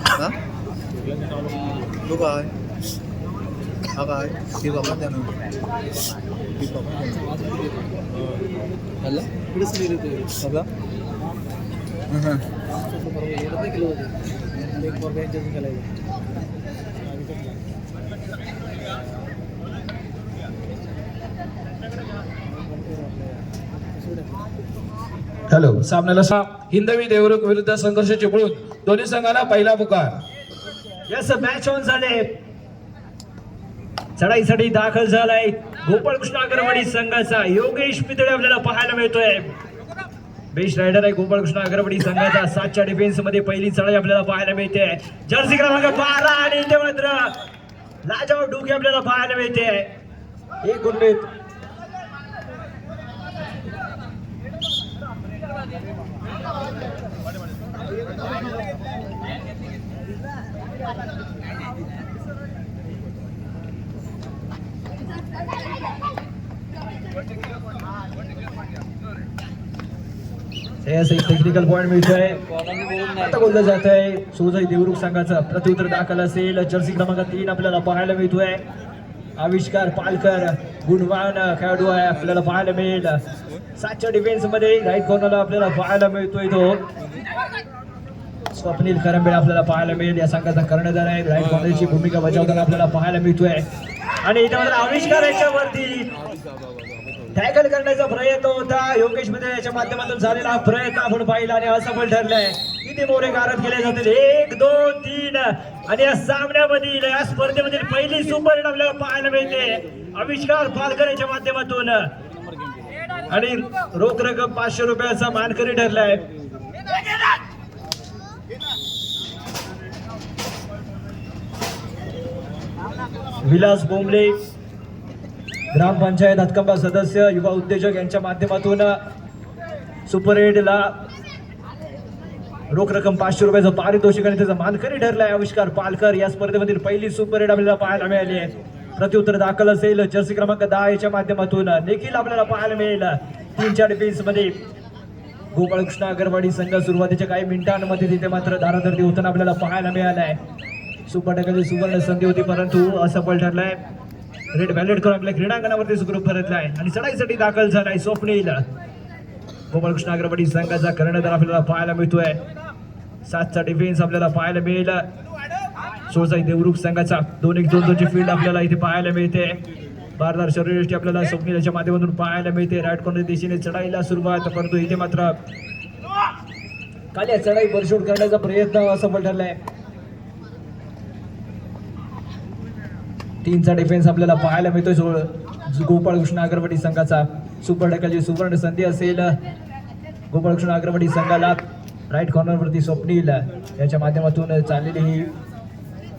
Hả? Đúng rồi. Ok, kêu vào mắt cho nó. Kêu vào mắt cho nó. Hả? Apa? Hello सामन्याला हिंदवी देवरुख विरुद्ध संघर्ष चिपळूण दोन्ही संघाला पहिला पुकार। यस मॅच ऑन झाले, चढाईसाठी दाखल झालाय गोपाळकृष्ण अगरवाडी संघाचा योगेश पितळे आपल्याला पाहायला मिळतोय। बेस्ट रायडर आहे गोपाळकृष्ण अगरवाडी संघाचा। 7च्या डिफेन्स मध्ये पहिली चढाई आपल्याला पाहायला मिळते। जर्सी क्रमांक 12 आणि इथे मात्र लाजाव डुके आपल्याला पाहायला मिळते। एक गुणवेत टेक्निकल पॉइंट मिळतोय। आता बोललं जात आहे सोजाई देवरुख संघाचा प्रत्युत्तर दाखल असेल। जर्सी क्रमांक 3 आपल्याला पाहायला मिळतोय। आविष्कार पालकर गुणवान खेळाडू आहे, आपल्याला पाहायला मिळेल। 7च्या डिफेन्स मध्ये राईट कॉर्नरला आपल्याला पाहायला मिळतोय तो स्वप्नील करंबे आपल्याला पाहायला मिळेल। या संघाचा कर्णधार आहे, राईट कॉर्नरची भूमिका बजावताना आपल्याला पाहायला मिळतोय। आणि इथे मात्र आविष्कार याच्यावरती टॅकल करण्याचा प्रयत्न होता योगेश मध्ये, याच्या माध्यमातून झालेला हा प्रयत्न आपण पाहिला आणि असफल ठरलाय। किती मोरे गारद केले जातील 1 2 3 आणि या सामन्यामधील या स्पर्धेमधील पहिली सुपर हिट आपल्याला पाहायला मिळते आविष्कार पालकर याच्या माध्यमातून आणि रोख रक्कम 500 रुपयाचा मानकरी ठरलाय। विलास बोंबले ग्रामपंचायत हातकंबा सदस्य युवा उद्योजक यांच्या माध्यमातून सुपर एटला रोख रक्कम 500 रुपयाचं पारितोषिक आणि त्याचा मानकरी ठरलाय आविष्कार पालकर। या स्पर्धेमधील पहिली सुपर एट आपल्याला पाहायला मिळाली आहे। प्रत्युत्तर दाखल असेल जर्सी क्रमांक 10 याच्या माध्यमातून देखील आपल्याला पाहायला मिळेल। 3च्या डिफेन्स मध्ये गोपाळकृष्ण अगरवाडी संघ सुरुवातीच्या काही मिनिटांमध्ये तिथे मात्र धारादर्दी होताना आपल्याला पाहायला मिळालाय। सुपर टॅकलची सुवर्ण संधी होती परंतु असफल ठरलाय। रेड व्हॅलेट करून आपल्या क्रीडांगणावरती सुखरूप परतलाय आणि चढाईसाठी दाखल झालाय स्वप्नील। गोपाळकृष्ण अगरवाडी संघाचा कर्णधार आपल्याला पाहायला मिळतोय। 7चा डिफेन्स आपल्याला पाहायला मिळेल। सोजाई देवरुख संघाचा 2-1-2-2 फील्ड आपल्याला इथे पाहायला मिळते। बारदार शरीरयष्टी आपल्याला स्वप्नीलच्या माध्यमातून पाहायला मिळते। राईट कॉर्नर दिशेने चढाईला सुरुवात, परंतु इथे मात्र खाली चढाई बरशूट करण्याचा प्रयत्न असफल ठरलाय। 3चा डिफेन्स आपल्याला पाहायला मिळतोय गोपाळकृष्ण अगरवाडी संघाचा। सुपर टॅकलची सुवर्ण संधी असेल गोपाळकृष्ण अगरवाडी संघाला। राईट कॉर्नर वरती स्वप्नील याच्या माध्यमातून चाललेली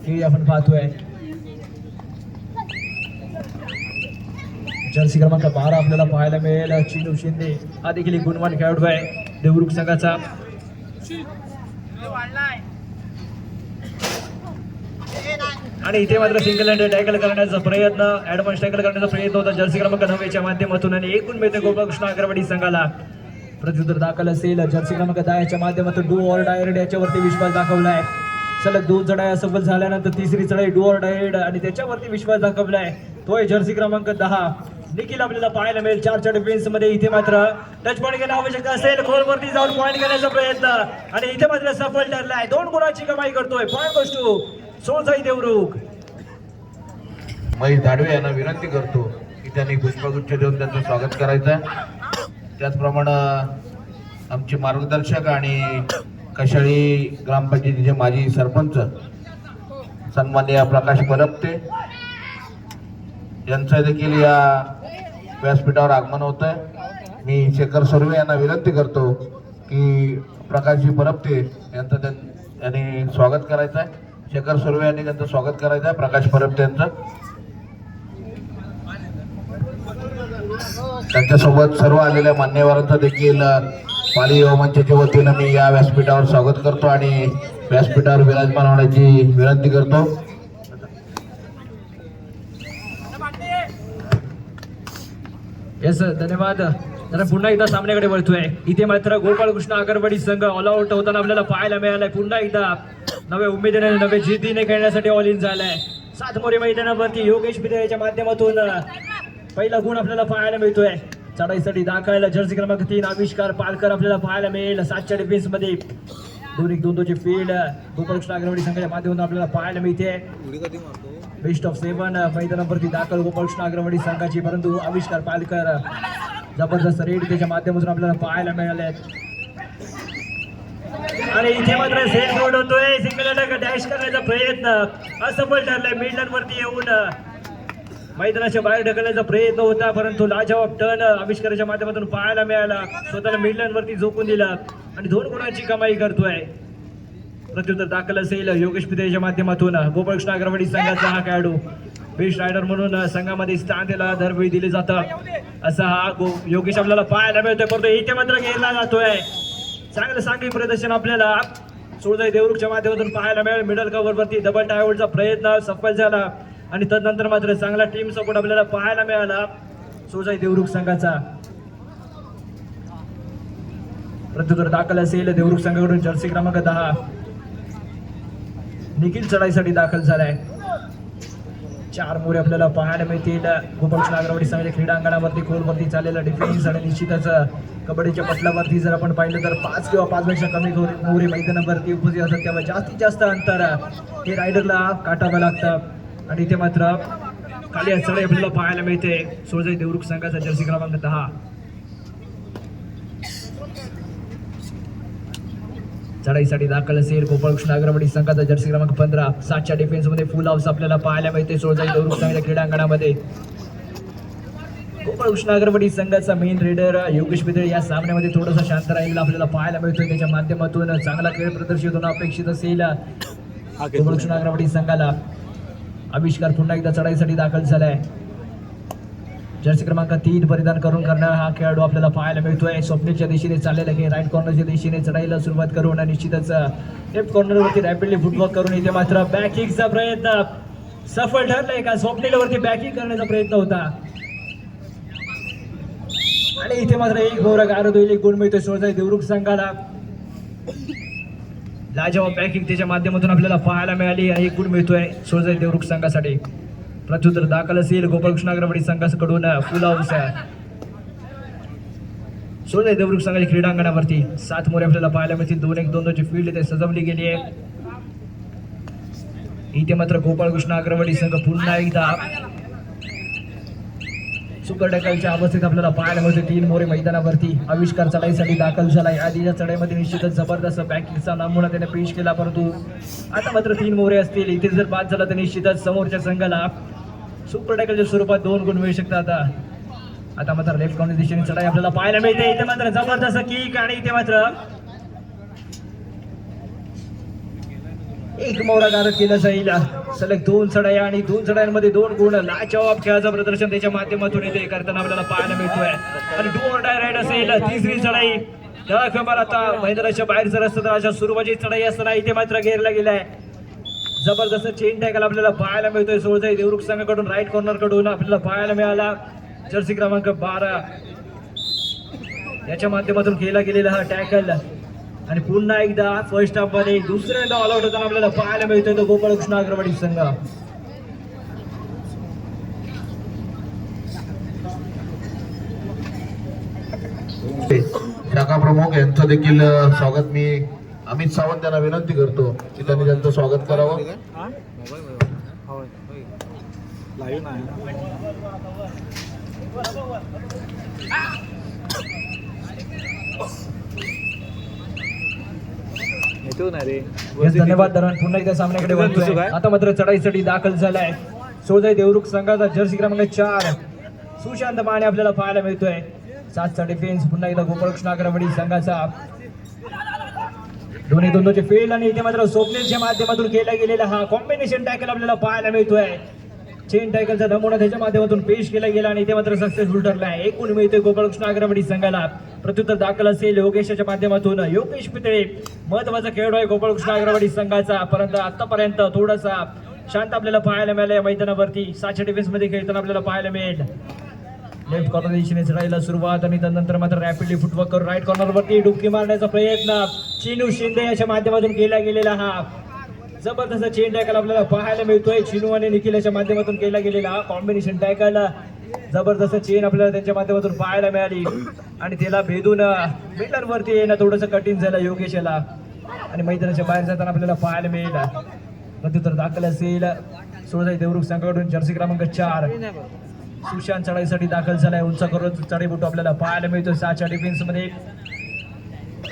ही आपण पाहतोय। जर्सी क्रमांक 12 आपल्याला पाहायला मिळेल चिनू शिंदे, हा देखील एक गुणवान खेळाडू आहे देवरुख संघाचा। आणि इथे मात्र सिंगल हँड टॅकल करण्याचा प्रयत्न, ऍडव्हान्स टॅकल करण्याचा प्रयत्न होता जर्सी क्रमांक 9 च्या माध्यमातून आणि एकूण मिळते गोपाळकृष्ण अगरवाडी संघाला। प्रत्युत्तर दाखल असेल जर्सी क्रमांक 10 च्या माध्यमातून डू ऑर डायरेक्ट याच्यावरती विश्वास दाखवलाय। सलग 2 चढाई असफल झाल्यानंतर तिसरी चढाई डू ऑर डायरेक्ट आणि त्याच्यावरती विश्वास दाखवलाय तो आहे जर्सी क्रमांक 10 निखिल आपल्याला पाहायला मिळेल। 4च्या डिफेन्स मध्ये इथे मात्र टच पॉईंट घेणं आवश्यक असेल, खोलवरती जाऊन पॉईंट घेण्याचा प्रयत्न आणि इथे मात्र सफल ठरलाय। 2 गुणांची कमाई करतोय point goes to Sojai Devrukh. Mahesh Dadve यांना विनंती करतो की त्यांनी पुष्पगुच्छ देऊन त्यांचं स्वागत करायचं। त्याचप्रमाणे आमचे मार्गदर्शक आणि कशाळी ग्रामपंचायतीचे माजी सरपंच सन्माननीय प्रकाश परपते यांचं देखील या व्यासपीठावर आगमन होत आहे। मी शेखर सुर्वे यांना विनंती करतो की प्रकाशजी परपते यांचं त्यांनी स्वागत करायचं आहे। शेखर सुर्वे यांनी त्यांचं स्वागत करायचं आहे प्रकाश परपते यांचं। त्यांच्यासोबत सर्व आलेल्या मान्यवरांचं देखील पाली युवा मंचाच्या वतीनं मी या व्यासपीठावर स्वागत करतो आणि व्यासपीठावर विराजमान होण्याची विनंती करतो। येस धन्यवाद. जरा पुन्हा एकदा सामन्याकडे वळतोय. इथे मात्र गोपाळकृष्ण आगरवाडी संघ ऑल आउट होताना आपल्याला पाहायला मिळालाय. पुन्हा एकदा नव्या उमेदीने नव्या जिद्दीने खेळण्यासाठी ऑल इन झालाय. 7 मोरे मैदानावरती योगेश पिते याच्या माध्यमातून पहिला गुण आपल्याला पाहायला मिळतोय. चढाईसाठी दाखल जर्सी क्रमांक 3 आविष्कार पालकर आपल्याला पाहायला मिळेल. 7च्या डिफेन्स मध्ये 2-1-2-2 ची फील्ड गोपाळकृष्ण आगरवाडी संघाच्या माध्यमातून आपल्याला पाहायला मिळते. उडी कधी मारतो बेस्ट ऑफ 7 मैदानावरती दाखल गोपाळकृष्ण आगरवाडी संघाची, परंतु आविष्कार पालकर जबरदस्त रेड त्याच्या माध्यमातून आपल्याला पाहायला मिळाले. आणि इथे मात्र सेल रोड होतोय. सिंगल अटॅक डॅश करण्याचा प्रयत्न असफल ठरलाय. मिडलँड वरती येऊन मैदानाच्या बाहेर ढकलण्याचा प्रयत्न होता, परंतु लाजवाब टर्न आविष्काराच्या माध्यमातून पाहायला मिळाला. स्वतःला मिडलँड वरती झोकून दिला आणि 2 गुणांची कमाई करतोय. प्रत्युत्तर दाखल असेल योगेश पितेच्या माध्यमातून. गोपाळकृष्ण आगरवाडी संघाचा हा खेळाडू बेस्ट रायडर म्हणून संघामध्ये स्थान त्याला दरवेळी दिले जातं. असा हा योगेश आपल्याला पाहायला मिळतोय, परंतु इथे मात्र घेरला जातोय. चांगलं सांघिक प्रदर्शन आपल्याला सोळजाई देवरुखच्या माध्यमातून पाहायला मिळेल. मिडल कव्हर वरती डबल टायवरचा प्रयत्न सफल झाला आणि तदनंतर मात्र चांगला टीम सपोर्ट आपल्याला पाहायला मिळाला सोळजाई देवरुख संघाचा. प्रत्युत्तर दाखल असेल देवरुख संघाकडून जर्सी क्रमांक 10 निखिल चढाईसाठी दाखल झालाय. 4 मोरे आपल्याला पाहायला मिळतील. गोपाळकृष्ण आगरवाडी संघाच्या क्रीडांगणावरती खोलवरती चाललेला डिफेन्स आणि निश्चितच कबड्डीच्या पटलावरती जर आपण पाहिलं तर 5 किंवा 5 पेक्षा कमी मोरे मैदानावरती उपस्थित असतात, तेव्हा जास्तीत जास्त अंतर हे रायडरला काटावं लागतं. आणि इथे मात्र खाली चढाई आपल्याला पाहायला मिळते सोळजाई देवरुख संघाचा जर्सी क्रमांक 10. चढाईसाठी दाखल असेल गोपाळकृष्ण आगरवाडी संघाचा जर्सी क्रमांक 15. 7च्या डिफेन्स मध्ये फुल हाऊस आपल्याला पाहायला मिळते सोळजाई देवरुख संघाच्या क्रीडांगणामध्ये. गोपाळकृष्ण आगरवाडी संघाचा मेन रेडर योगेश पिते या सामन्यामध्ये थोडासा शांत राहिलेला आपल्याला पाहायला मिळतोय. त्याच्या माध्यमातून चांगला खेळ प्रदर्शित होणं अपेक्षित असेल गोपाळकृष्ण आगरवाडी संघाला. आविष्कार पुन्हा एकदा चढाईसाठी दाखल झालाय. जर्सी क्रमांक 3 परिधान करून करणारा हा खेळाडू आपल्याला पाहायला मिळतोय. स्वप्नीलच्या दिशेने चाललेला हे राईट कॉर्नरच्या दिशेने चढाईला सुरुवात करून निश्चितच लेफ्ट कॉर्नरवरती रॅपिडली फुटवर्क करून इथे मात्र बॅकिंगचा प्रयत्न सफल ठरलाय. का स्वप्नीलवरती बॅकिंग करण्याचा प्रयत्न होता आणि इथे मात्र 1 मोरा गारद होईल. 1 गुण मिळतोय सोळजाई देवरुख संघाला. लाजवाब बॅकिंग त्याच्या माध्यमातून आपल्याला पाहायला मिळाली आणि 1 गुण मिळतोय सोळजाई देवरुख संघासाठी. प्रत्युत्तर दाखल असेल गोपाळकृष्ण आगरवाडी संघाकडून फुल हाऊस सोळजाई देवरुख संघाच्या क्रीडांगणावरती. 7 मोरे आपल्याला पाहायला मिळतील. 2-1-2-2 ची फील्ड इथे सजवली गेली आहे. इथे मात्र गोपाळकृष्ण आगरवाडी संघ पुन्हा एकदा सुपर टॅकलच्या अवस्थेत आपल्याला पाहायला मिळते. 3 मोरे मैदानावरती. आविष्कार चढाईसाठी दाखल झालाय. आधीच्या चढाईमध्ये निश्चितच जबरदस्त बॅकिंगचा नमुना त्याने पेश केला, परंतु आता मात्र 3 मोरे असतील. इथे जर बाद झाला तर निश्चितच समोरच्या संघाला सुपर टॅकलच्या स्वरूपात 2 गुण मिळू शकतात. आता मात्र लेफ्ट कॉर्नर दिशेने चढाई आपल्याला पाहायला मिळते. इथे मात्र जबरदस्त किक आणि इथे मात्र 1 मोरा गारद केला जाईल. सलग 2 चढाई आणि 2 चढाईमध्ये 2 गुण. लाजवाब खेळाचं प्रदर्शन त्याच्या माध्यमातून इथे करताना आपल्याला पाहायला मिळतोय. आणि डू ऑर डाय राईड असेल 3री चढाई. त्या खबर आता मैदानाच्या बाहेर जर असतं तर अशा सुरुवातीची चढाई असताना इथे मात्र घेरला गेलाय. जबरदस्त चेन टॅकल आपल्याला पाहायला मिळतोय सोळजाई देवरुख संघाकडून. राईट कॉर्नर कडून आपल्याला पाहायला मिळाला जर्सी क्रमांक 12 याच्या माध्यमातून केला गेलेला हा टॅकल. आणि पुन्हा एकदा फर्स्ट हाफ मध्ये दुसऱ्यांदा ऑल आउट होताना आपल्याला पाहायला मिळतोय तो गोपाळकृष्ण आगरवाडी संघ. शाखा प्रमुख यांचं देखील स्वागत मी अमित सावंत यांना विनंती करतो की त्यांनी त्यांचं स्वागत करावं. धन्यवाद दरम्यान पुन्हा एकदा सामन्याकडे वळतोय. आता मात्र चढाईसाठी दाखल झालाय सोळजाई देवरुख संघाचा जर्सी क्रमांक 4 सुशांत माने आपल्याला पाहायला मिळतोय. 7चा डिफेन्स पुन्हा एकदा गोपाळकृष्ण आगरवाडी संघाचा. 2-1-2-2 चे फील्ड आणि इथे मात्र स्वप्नीलच्या माध्यमातून केला गेलेला हा कॉम्बिनेशन टॅकल आपल्याला पाहायला मिळतोय. चेन टॅकलचा नमुना त्याच्या माध्यमातून पेश केला गेला आणि इथे मात्र सक्सेसफुल ठरलाय. 1 गुण मिळतोय गोपाळकृष्ण आगरवाडी संघाला. प्रत्युत्तर दाखल असेल योगेशच्या माध्यमातून. योगेश पितळे महत्वाचा खेळाडू आहे गोपाळकृष्ण आगरवाडी संघाचा, परंतु आतापर्यंत थोडासा शांत आपल्याला पाहायला मिळालं या मैदानावरती. 7च्या डिफेन्स मध्ये खेळताना आपल्याला पाहायला मिळेल. लेफ्ट कॉर्नर दिशेने चढायला सुरुवात आणि त्यानंतर मात्र रॅपिडली फुटवर्क करून राईट कॉर्नर वरती डुबकी मारण्याचा प्रयत्न चिनू शिंदे याच्या माध्यमातून केला गेलेला हा जबरदस्त चेन टॅकल आपल्याला पाहायला मिळतोय. चिनू आणि निखिल याच्या माध्यमातून केला गेलेला हा कॉम्बिनेशन टॅकल जबरदस्त चेन आपल्याला त्यांच्या माध्यमातून पाहायला मिळाली आणि त्याला भेदून मिडलर वरती येणं थोडंसं कठीण झालं योगेश याला आणि मैदानाच्या बाहेर जाताना आपल्याला पाहायला मिळेल. प्रत्युत्तर दाखल असेल सोळजाई देवरुख संघाकडून जर्सी क्रमांक 4 सुशांत चढाईसाठी दाखल झालाय. उंच करून चढाईबुटू आपल्याला पाहायला मिळतोय 6च्या डिफेन्स मध्ये.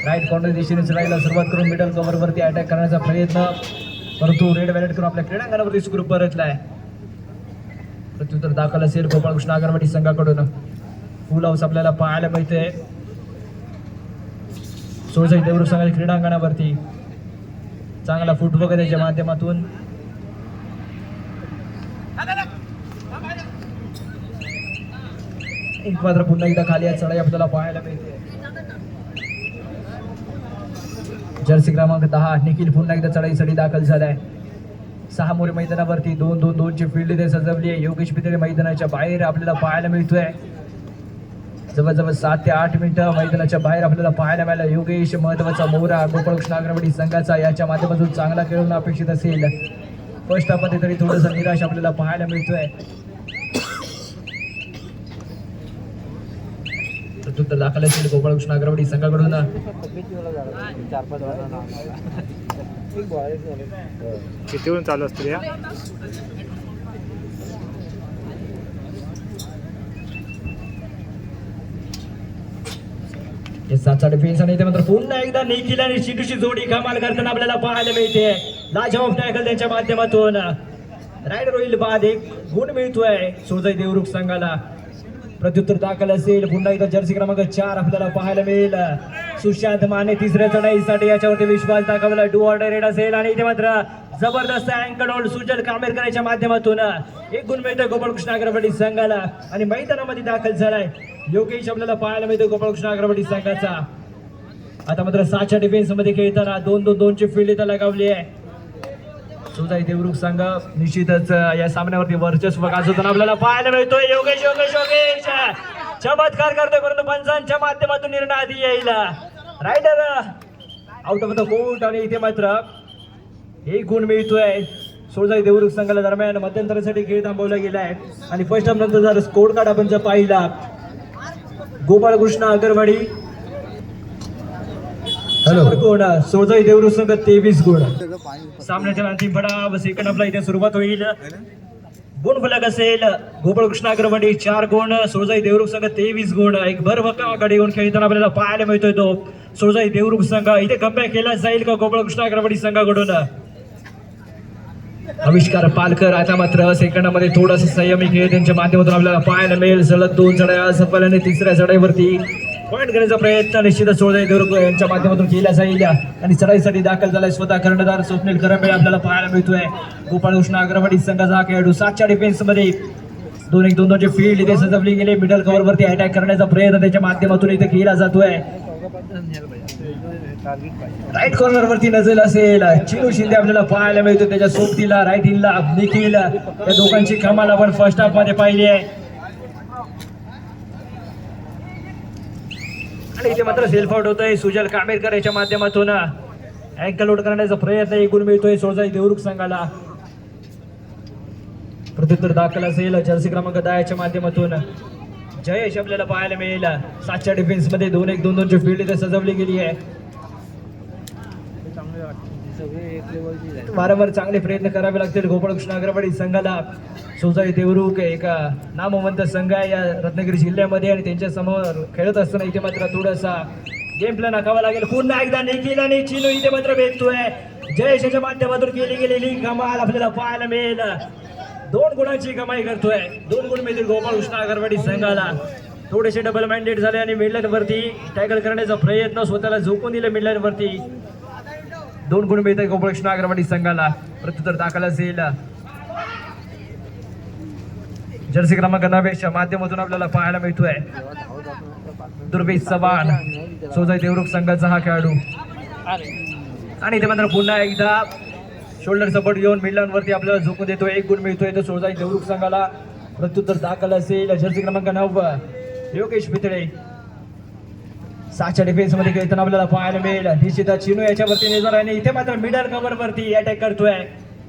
राईट कॉर्नर दिशेने चढायला सुरुवात करून मिडल कव्हर वरती अटॅक करण्याचा प्रयत्न परंतु रेड वॅलेट करून आपल्या क्रीडांगणावरती सुखरूप परतलाय. प्रत्युत्तर दाखल असेल गोपाळकृष्ण अगरवाडी संघाकडून. फुल हाऊस आपल्याला पाहायला मिळतंय सोळजाई देवरुख संघाच्या क्रीडांगणावरती. चांगला फुटवर्क त्याच्या माध्यमातून एक मात्र पुन्हा एकदा खाली आज चढाई आपल्याला पाहायला मिळते. जर्सी क्रमांक 10 निखिल पुन्हा एकदा चढाईसाठी दाखल झालाय. 6 मोरे मैदानावरती 2-2-2ची फील्ड इथे सजवली आहे. योगेश पितळे मैदानाच्या बाहेर आपल्याला पाहायला मिळतोय. जवळजवळ 7 ते 8 मिनिटं मैदानाच्या बाहेर आपल्याला पाहायला मिळालं. योगेश महत्वाचा मोहरा गोपाळकृष्ण अगरवाडी संघाचा याच्या माध्यमातून चांगला खेळून अपेक्षित असेल. फर्स्ट हाफमध्ये तरी थोडंसं निराश आपल्याला पाहायला मिळतोय. प्रत्युत्तर दाखल असेल गोपाळकृष्ण अगरवाडी संघाकडून. किती वेळ चालू असते या सातचा डिफेन्स आणि इथे मात्र पुन्हा एकदा निखिल आणि शिटूची जोडी कमाल करताना आपल्याला पाहायला मिळते. लाजवाब टॅकल त्यांच्या माध्यमातून रायडर होईल बाद. एक गुण मिळतोय सोळजाई देवरुख संघाला. प्रत्युत्तर दाखल असेल पुन्हा एकदा जर्सी क्रमांक 4 आपल्याला पाहायला मिळेल. सुशांत माने तिसऱ्या चढाईसाठी याच्यावरती विश्वास दाखवला. डू ऑर्डर रेड असेल आणि इथे मात्र जबरदस्त अँकल होल्ड सुजल कामेरकर याच्या माध्यमातून एक गुण मिळतोय गोपाळकृष्ण अगरवाडी संघाला आणि मैदानामध्ये दाखल झालाय योगेश आपल्याला पाहायला मिळतोय गोपाळकृष्ण अगरवाडी संघाचा. आता मात्र 6च्या डिफेन्स मध्ये खेळताना 2-2-2ची फील्ड इथं लगावली आहे. सोळजाई देवरुख संघ निश्चितच या सामन्यावरती वर्चस्व गाजवताना आपल्याला पाहायला मिळतोय. योगेश योगेश योगेश चमत्कार करतोय परंतु पंचांच्या माध्यमातून निर्णय आधी येईल. Raider out of the court आणि इथे मात्र एक गुण मिळतोय सोळजाई देवरुख संघाला. दरम्यान मध्यंतरासाठी खेळ थांबवला गेलाय आणि फर्स्ट हाफ नंतर जर स्कोर कार्ड आपण जर पाहिला गोपाळकृष्ण अगरवाडी गुण सोळजाई देवरुख संघ 23 गुण. सामन्याच्या अंतिम फळा सेकंड हाफला इथे सुरुवात होईल. गुण फलक असेल गोपाळकृष्ण अगरवाडी 4 गुण सोळजाई देवरुख संघ 23 गुण. एक भरभक्कम आघाडी घेऊन खेळताना आपल्याला पाहायला मिळतोय तो सोळजाई देवरुख संघ. इथे कमबॅक केला जाईल का गोपाळकृष्ण अगरवाडी संघाकडून. आविष्कार पालकर आता मात्र सेकंडामध्ये थोडंसं संयमी खेळ त्यांच्या माध्यमातून आपल्याला पाहायला मिळेल. सलग 2 चढाया सफल तिसऱ्या चढाईवरती पॉईंट करण्याचा प्रयत्न निश्चितच सोळजाई देवरुख यांच्या माध्यमातून केला जाईल आणि चढाईसाठी दाखल झालाय स्वतः कर्णधार स्वप्नील करंबे आपल्याला पाहायला मिळतोय. गोपाळकृष्ण अगरवाडी संघाचा हा खेळाडू 7च्या डिफेन्स मध्ये 2-1-2-2ची फील्ड इथे सजवली गेली. मिडल कव्हर वरती अटॅक करण्याचा प्रयत्न त्याच्या माध्यमातून इथे केला जातोय. राईट कॉर्नर वरती नजर असेल चिनू शिंदे आपल्याला पाहायला मिळतो. त्याच्या सोबतीला राईट हिलला निखिल या दोघांची कमाल आपण फर्स्ट हाफ मध्ये पाहिली आहे आणि इथे मात्र सेल्फ आउट होतोय सुजल कामेरकर याच्या माध्यमातून. अँकल लोड करण्याचा प्रयत्न एक गुण मिळतोय सोळजाई देवरुख संघाला. प्रत्युत्तर दाखल असेल जर्सी क्रमांक 10 च्या माध्यमातून जयेश आपल्याला पाहायला मिळेल. 7च्या डिफेन्स मध्ये 2-1-2-2ची फील्ड इथे सजवली गेली आहे. वारंवार चांगले प्रयत्न करावे लागतील गोपाळकृष्ण अगरवाडी संघाला. सोळजाई देवरुख एक नामवंत संघ आहे या रत्नागिरी जिल्ह्यामध्ये आणि त्यांच्या समोर खेळत असताना इथे मात्र थोडासा गेम प्लॅन आखावा लागेल. पुन्हा एकदा निखिल आणि चिनू इथे मात्र भेटतोय. जयेशच्या माध्यमातून केली गेलेली कमाल आपल्याला पाहायला मिळेल. 2 गुणांची कमाई करतोय. 2 गुण मिळतील गोपाळकृष्ण अगरवाडी संघाला. थोडेसे डबल माइंडेड झाले आणि मिडलाईन वरती टॅकल करण्याचा प्रयत्न स्वतःला झोकून दिले मिडलाईन वरती. 2 गुण मिळतात गोपाळकृष्ण अगरवाडी संघाला. प्रत्युत्तर दाखल असेल जर्सी क्रमांक 9 माध्यमातून आपल्याला पाहायला मिळतोय. दुर्वेश चव्हाण सोळजाई देवरुख संघाचा हा खेळाडू आणि इथे मात्र पुन्हा एकदा शोल्डर सपोर्ट घेऊन मिडलाईन वरती आपल्याला झोकून देतोय. 1 गुण मिळतोय तो सोळजाई देवरुख संघाला. प्रत्युत्तर दाखल असेल जर्सी क्रमांक 9 योगेश पितळे. 7च्या डिफेन्स मध्ये खेळताना आपल्याला पाहायला मिळेल निश्चितच चिनू याच्यावरती नजर आहे. इथे मात्र मिडल कव्हर वरती अटॅक करतोय.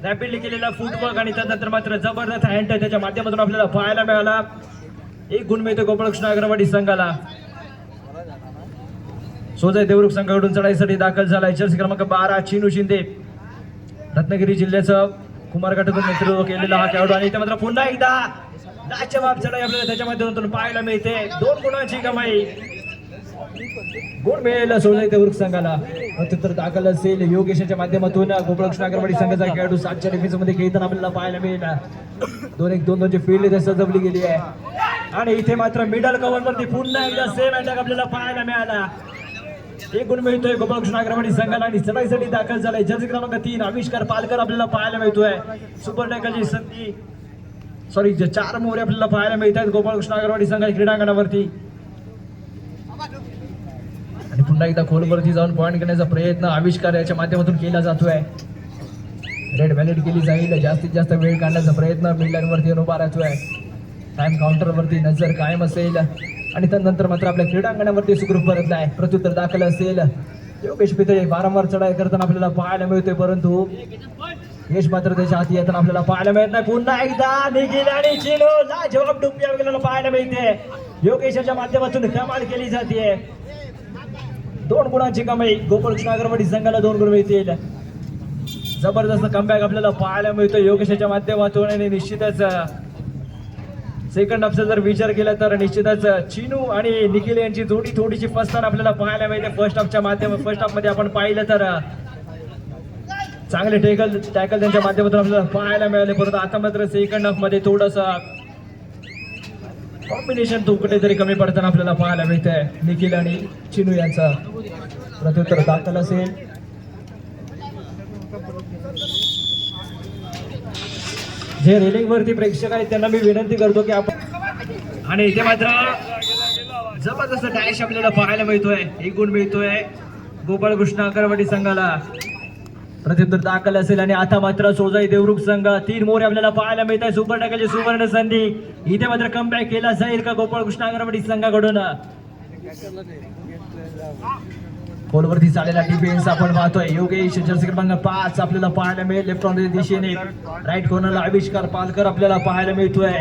रॅपिडली केलेला फुटवर्क आणि त्यानंतर मात्र जबरदस्त हँड त्याच्या माध्यमातून आपल्याला पाहायला मिळाला. 1 गुण मिळतो गोपाळकृष्ण अग्रवाडी संघाला. सोजय देवरुख संघाकडून चढाईसाठी दाखल झालाय जर्सी क्रमांक 12 चिनू शिंदे. रत्नागिरी जिल्ह्याचं कुमारघाटातून नेतृत्व केलेला हा खेळाडू आणि इथे मात्र पुन्हा एकदा लाजवाब चढाई आपल्याला त्याच्या माध्यमातून पाहायला मिळते. 2 गुणांची कमाई. गुण मिळेल सोजय देवरुख संघाला. प्रत्युत्तर दाखल असेल योगेशच्या माध्यमातून गोपाळकृष्ण अग्रवाडी संघाचा खेळाडू 7च्या डिफेन्स मध्ये खेळताना आपल्याला पाहायला मिळेल. 2-1-2-2 फील्ड इथे सजवली गेली आहे आणि इथे मात्र मिडल कव्हर वरती पुन्हा एकदा सेम अटॅक आपल्याला पाहायला मिळाला. 1 गुण मिळतोय गोपाळकृष्ण अग्रवाडी संघाला आणि चढाईसाठी दाखल झालाय जर्सी क्रमांक 3 आविष्कार पालकर आपल्याला पाहायला मिळतोय. सुपर टॅकलची संधी 4 मोहरे आपल्याला पाहायला मिळत आहेत गोपाळकृष्ण अग्रवाडी संघ क्रीडांगणावरती. आणि पुन्हा एकदा खोलवरती जाऊन पॉईंट करण्याचा प्रयत्न आविष्कार याच्या माध्यमातून केला जातोय. रेड व्हॅलिड केली जाईल. जास्तीत जास्त वेळ काढण्याचा प्रयत्न मिडलाईनवरती उभा राहतोय. टाइम काउंटरवरती नजर कायम असेल आणि त्यानंतर मात्र आपल्या क्रीडांगणावरती सुखरूप परतलाय. प्रत्युत्तर दाखल असेल योगेश पितळे. वारंवार चढाई करताना आपल्याला पाहायला मिळतोय परंतु यश मात्र त्याच्या हाती येताना आपल्याला पाहायला मिळत नाही. पुन्हा एकदा निखिल आणि चिनू लाजवाब डुबकी आपल्याला पाहायला मिळते. योगेशच्या माध्यमातून कमाल केली जाते. 2 गुणांची कमाई गोपाळकृष्ण अग्रवाडी संघाला 2 गुण मिळतील. जबरदस्त कमबॅक आपल्याला पाहायला मिळतो योगेशच्या माध्यमातून आणि निश्चितच सेकंड हाफचा जर विचार केला तर निश्चितच चिनू आणि निखिल यांची जोडी थोडीशी फसताना आपल्याला पाहायला मिळते. फर्स्ट हाफ मध्ये आपण पाहिलं तर चांगले टॅकल त्यांच्या माध्यमातून आपल्याला पाहायला मिळाले परंतु आता मात्र सेकंड हाफ मध्ये थोडंसं कॉम्बिनेशन तो कुठेतरी कमी पडताना आपल्याला पाहायला मिळत आहे. निखिल आणि चिनू यांचा प्रत्युत्तर दाखल असेल. जे रेलिंग वरती प्रेक्षक आहेत त्यांना मी विनंती करतो की आपण आणि इथे मात्र जबरदस्त डॅश आपल्याला पाहायला मिळतोय. 1 गुण मिळतोय गोपाळकृष्ण अग्रवाडी संघाला. प्रत्युत्तर दाखल असेल आणि आता मात्र सोजाई देवरुख संघ 3 मोहरे आपल्याला पाहायला मिळत आहे. सुपर टॅकलची सुवर्ण संधी. इथे मात्र कमबॅक केला जाईल का गोपाळकृष्ण अग्रवाडी संघाकडून. खोलवरती चाललेला डिफेन्स आपण पाहतोय. योगेश जर्सी क्रमांक 5 आपल्याला पाहायला मिळेल लेफ्ट ऑन दिशेने. राईट कॉर्नरला आविष्कार पालकर आपल्याला पाहायला मिळतोय.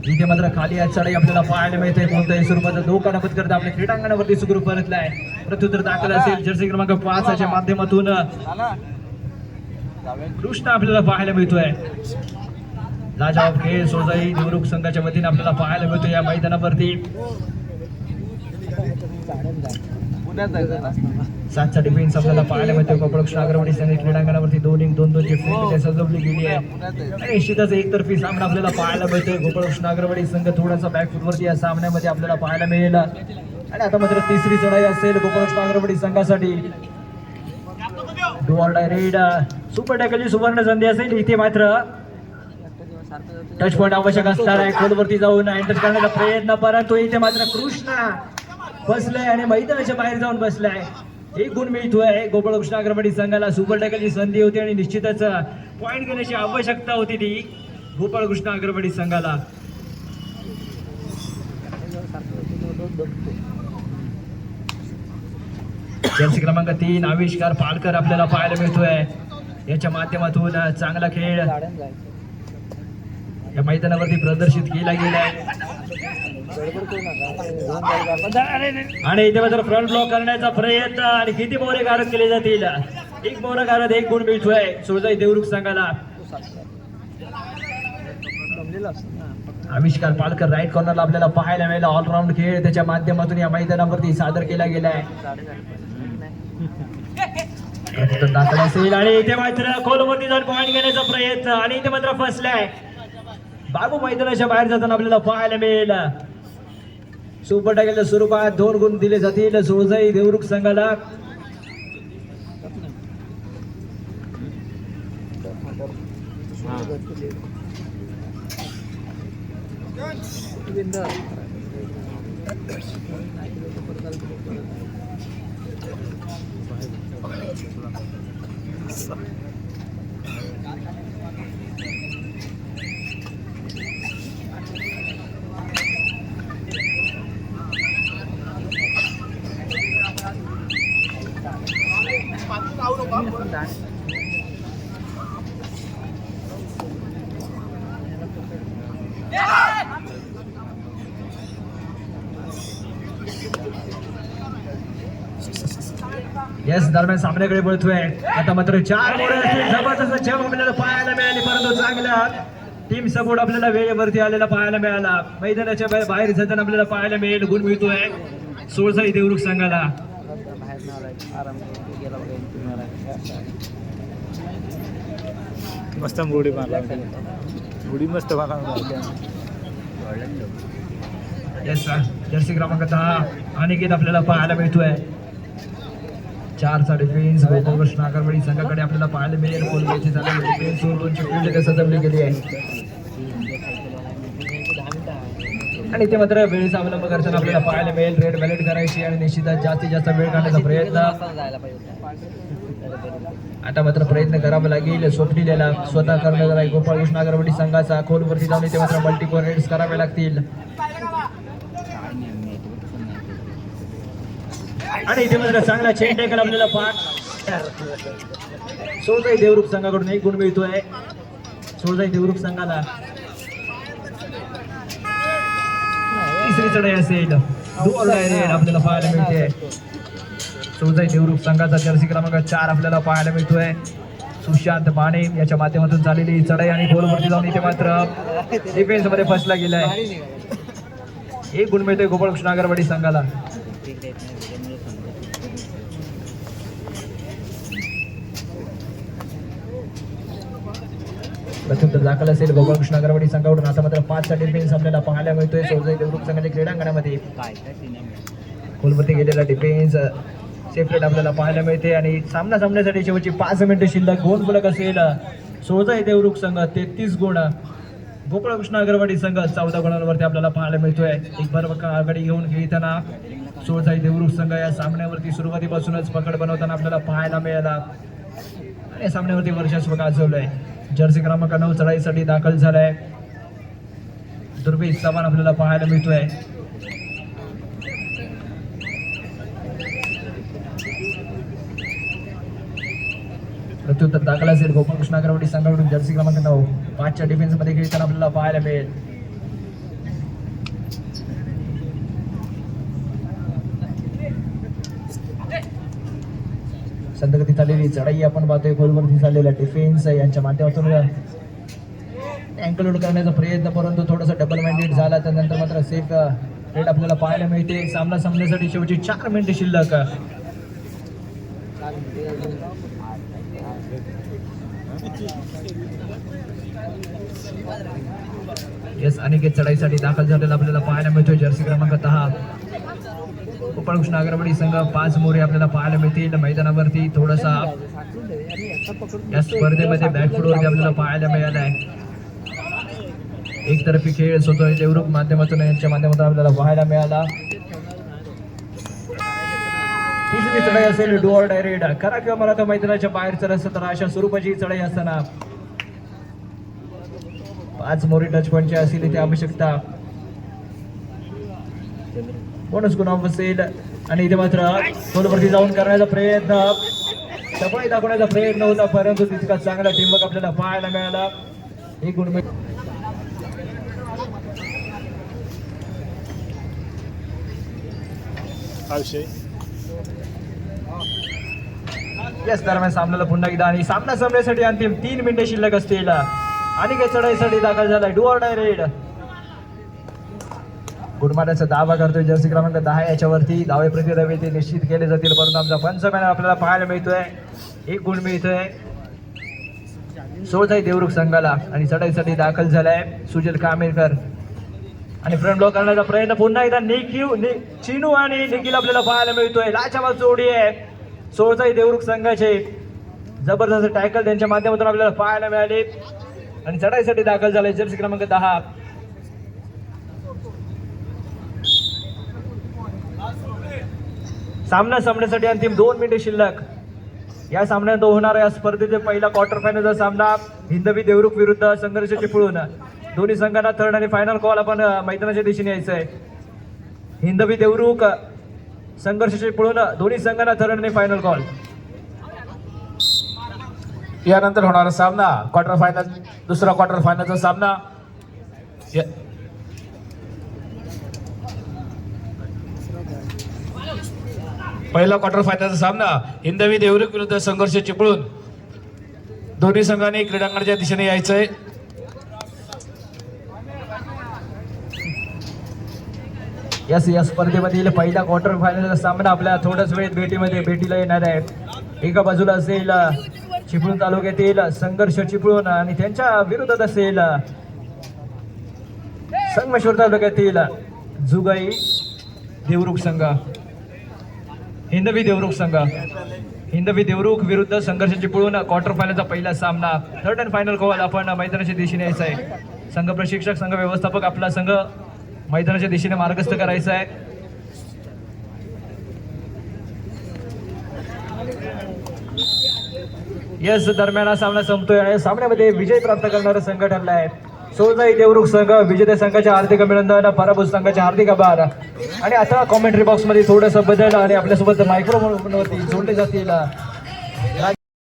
इथे मात्र खाली चढाई आपल्याला पाहायला मिळते. कोणत्याही स्वरूपाचा धोका न पत्करता आपल्या क्रीडांगणावरती सुखरूप परतलाय. प्रत्युत्तर दाखल असेल जर्सी क्रमांक 5 च्या माध्यमातून कृष्ण आपल्याला पाहायला मिळतोय. लाजवाब खेळ सोजाई देवरुख संघाच्या वतीने आपल्याला पाहायला मिळतोय या मैदानावरती. 7चा डिफेन्स आपल्याला पाहायला मिळतोय गोपाळकृष्ण अग्रवाडी संघ क्रीडांगणावरती. 2-1-2-2 ची फील्ड सजवली गेली आहे आणि निश्चितच एकतर्फी सामना आपल्याला पाहायला मिळतोय. गोपाळकृष्ण अग्रवाडी संघ थोडासा बॅकफुटवरती या सामन्यामध्ये आपल्याला पाहायला मिळेल आणि आता मात्र तिसरी चढाई असेल गोपाळकृष्ण अग्रवाडी संघासाठी. Do or die raid super टॅकलची सुवर्ण संधी असेल. इथे मात्र टच पॉईंट आवश्यक असणार आहे. खोलवरती जाऊन एंटर करण्याचा प्रयत्न परंतु इथे मात्र कृष्णा बसलाय आणि मैदानाच्या बाहेर जाऊन बसलाय. 1 गुण मिळतोय गोपाळकृष्ण अग्रवाडी संघाला. सुपर टॅकलची संधी होती आणि निश्चितच पॉईंट घेण्याची आवश्यकता होती ती गोपाळकृष्ण अग्रवाडी संघाला. जर्सी क्रमांक 3 आविष्कार पालकर आपल्याला पाहायला मिळतोय. याच्या माध्यमातून चांगला खेळ या मैदानावरती प्रदर्शित केला गेलाय आणि इथे मात्र फ्रंट ब्लॉक करण्याचा प्रयत्न आणि किती मोहरे गारद केले जातील. 1 मोहरा गारद 1 गुण मिळतोय सोजाई देवरुख संघाला. आविष्कार पालकर राईट कॉर्नरला आपल्याला पाहायला मिळाला. ऑलराऊंड खेळ त्याच्या माध्यमातून या मैदानावरती सादर केला गेलाय. दाखल असेल आणि इथे मात्र खोलवरती जाऊन पॉईंट घेण्याचा प्रयत्न आणि इथे मात्र फसलाय. बाबू मैदानाच्या बाहेर जाताना आपल्याला पाहायला मिळेल. सुपर टॅकलच्या स्वरूपात 2 गुण दिले जातील सोजाई देवरुख संघाला. यस दरम्यान सामन्याकडे वळतोय आता मात्र 4 मोरे असतील जबरदस्त जम आपल्याला पाहायला मिळाली परंतु चांगला टीम सपोर्ट आपल्याला वेळेवरती आलेला पाहायला मिळाला मैदानाच्या बाहेर जाताना आपल्याला पाहायला मिळेल गुण मिळतोय सोळसाई देवरुख संघाला मस्त उडी मारला उडी मस्त मारला यस जर्सी क्रमांक 10 अनिकेत आपल्याला पाहायला मिळतोय 4 डिफेन्स गोकुळकृष्ण आगरवाडी संघाकडे आपल्याला पाहायला मिळेल कोलगेटची झालेली डिफेन्स वर 2 फील्ड सजवली गेली आहे आणि ते मात्र वेळेचा अवलंब करताना आपल्याला पाहायला मिळेल रेड वॅलेट करायची आणि निश्चितच जास्तीत जास्त वेळ काढण्याचा प्रयत्न आता मात्र प्रयत्न करावा लागेल स्वप्नीलेला स्वतः करण्याचा आहे गोपाळकृष्ण आगरवाडी संघाचा खोलवरती जाऊन ते मात्र मल्टिपल रेड्स करावे लागतील आणि इथे मात्र चांगला चेंज टेकल आपल्याला सोळसाई देवरुख संघाकडून 1 गुण मिळतोय सोळसाई देवरुख संघाला तिसरी चढाई असेल आपल्याला पाहायला मिळते सोळसाई देवरुख संघाचा जर्सी क्रमांक 4 आपल्याला पाहायला मिळतोय सुशांत माने याच्या माध्यमातून झालेली चढाई आणि गोलवरती जाऊन इथे मात्र डिफेन्स मध्ये फसला गेलाय 1 गुण मिळतोय गोपाळकृष्ण आगरवाडी संघाला प्रथम दाखल असेल गोपाळकृष्ण आगरवाडी संघाकडून आता मात्र 5 चा डिफेन्स आपल्याला पाहायला मिळतोय सोळसाई देवरुख संघाच्या क्रीडांगणामध्ये खोलवरती गेलेला डिफेन्स सेफ रेट आपल्याला पाहायला मिळते आणि सामन्यासाठी शेवटची 5 मिनिटे शिल्लक 2 फलक असेल सोळसाई देवरुख संघ 33 गुण गोपाळकृष्ण आगरवाडी संघ 14 गुणांवरती आपल्याला पाहायला मिळतोय एक भरभक्कम आघाडी घेऊन खेळताना सोळसाई देवरुख संघ या सामन्यावरती सुरुवातीपासूनच पकड बनवताना आपल्याला पाहायला मिळाला आणि सामन्यावरती वर्चस्व गाजवलंय जर्सी क्रमांक 9 चढाईसाठी दाखल झालाय दुर्बेश चव्हाण आपल्याला पाहायला मिळतोय प्रत्युत्तर दाखल असेल गोपाळकृष्ण आगरवाडी संघाकडून जर्सी क्रमांक 9 5 च्या डिफेन्स मध्ये खेळताना आपल्याला पाहायला मिळेल संतगती झालेली चढाई आपण पाहतोय खोलवरती झालेला डिफेन्स यांच्या माध्यमातून अँकल लोड करण्याचा प्रयत्न परंतु थोडासा डबल माइंडेड झाला त्यानंतर मात्र सेफ रेट आपल्याला पाहायला मिळते सामना संपण्यासाठी शेवटची 4 मिनिटे शिल्लक यस अनिकेत चढाईसाठी दाखल झालेला आपल्याला पाहायला मिळतोय जर्सी क्रमांक 10 गोपाळकृष्ण आगरवाडी संघ 5 मोरे आपल्याला पाहायला मिळतील मैदानावरती थोडासा या स्पर्धेमध्ये बॅकफुटवरती आपल्याला पाहायला मिळाला आहे एकतर्फी खेळ सोळसाई देवरुख माध्यमातून यांच्या माध्यमातून आपल्याला पाहायला मिळाला तिसरी चढाई असेल डू ऑर डाय रेड करा किंवा मला तर मैदानाच्या बाहेरचं असतं तर अशा स्वरूपाची चढाई असताना 5 मोरी टच पॉईंटची असतील इथे आवश्यकता बोनस गुण असेल आणि इथे मात्र खोलवरती जाऊन करण्याचा प्रयत्न सफाई दाखवण्याचा प्रयत्न होता परंतु तितका चांगला टीमवर्क आपल्याला पाहायला मिळाला 1 गुण यस दरम्यान सामन्याला पुन्हा एकदा आणि सामना संपण्यासाठी अंतिम 3 मिनिटे शिल्लक असतील आणि काही चढाईसाठी दाखल झालाय डू ऑर डाय रेड गुडमाऱ्याचा दावा करतोय जर्सी क्रमांक 10 याच्यावरती दावे प्रतिदावे ते निश्चित केले जातील परंतु आमचा पंच मॅन आपल्याला पाहायला मिळतोय 1 गुण मिळतोय सोळसाई देवरुख संघाला आणि चढाईसाठी दाखल झालाय सुजल कामेरकर आणि फ्रंट ब्लॉक करण्याचा प्रयत्न पुन्हा एकदा चिनू आणि निखिल आपल्याला पाहायला मिळतोय लाचाबाज जोडी आहे सोळसाई देवरुख संघाचे जबरदस्त टॅकल त्यांच्या माध्यमातून आपल्याला पाहायला मिळाले आणि चढाईसाठी दाखल झालाय जर्सी क्रमांक 10 सामना संपण्यासाठी अंतिम 2 मिनिटे शिल्लक या सामन्यात होणार या स्पर्धेचे पहिला क्वार्टर फायनलचा सामना हिंदवी देवरुख विरुद्ध संघर्ष चिपळूण दोन्ही संघांना थर्ड आणि फायनल कॉल आपण मैदानाच्या दिशेने यायचं आहे हिंदवी देवरुख संघर्ष चिपळूण दोन्ही संघांना थर्ड आणि फायनल कॉल यानंतर होणारा सामना क्वार्टर फायनल दुसरा क्वार्टर फायनलचा सामना पहिला क्वार्टर फायनलचा सामना हिंदवी देवरुख विरुद्ध संघर्ष चिपळूण. दोन्ही संघांनी क्रीडांगणाच्या दिशेने यायचंय. या स्पर्धेमधील पहिला क्वार्टर फायनलचा सामना आपल्या थोड्याच वेळेत भेटीला येणार आहे. एका बाजूला असेल चिपळूण तालुक्यातील संघर्ष चिपळूण आणि त्यांच्या विरोधात असेल संगमेश्वर तालुक्यातील जुगाई देवरुख संघ. हिंदवी देवरुख विरुद्ध संघर्ष चिपळूण क्वार्टर फायनलचा पहिला सामना. थर्ड अँड फायनल कॉल आपण मैदानाच्या दिशेने यायचा आहे. संघ प्रशिक्षक संघ व्यवस्थापक आपला संघ मैदानाच्या दिशेने मार्गस्थ करायचा आहे. यस दरम्यान हा सामना संपतोय आणि सामन्यामध्ये विजय प्राप्त करणारा संघ ठरला आहे सोजाई देवरुख संघ. विजेते संघाचे हार्दिक अभिनंदन, पराभूत संघाचे हार्दिक आभार. आणि आता कॉमेंट्री बॉक्स मध्ये थोडंसं बदल आणि आपल्यासोबत मायक्रोफोनवरती जोडले जातील